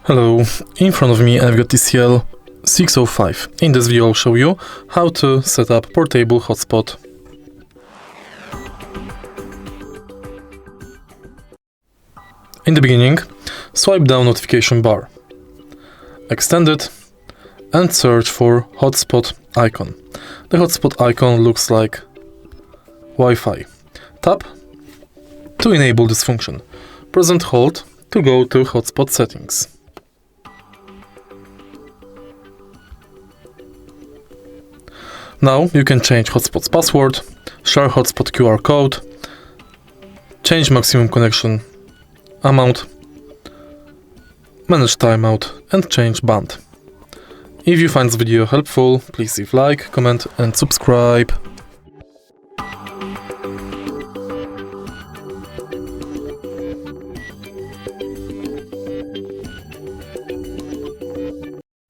Hello, in front of me I've got TCL 605. In this video I'll show you how to set up portable hotspot. In the beginning, swipe down notification bar, extend it and search for hotspot icon. The hotspot icon looks like Wi-Fi. Tap to enable this function. Press and hold to go to hotspot settings. Now you can change hotspot's password, share hotspot QR code, change maximum connection amount, manage timeout and change band. If you find this video helpful, please leave like, comment and subscribe.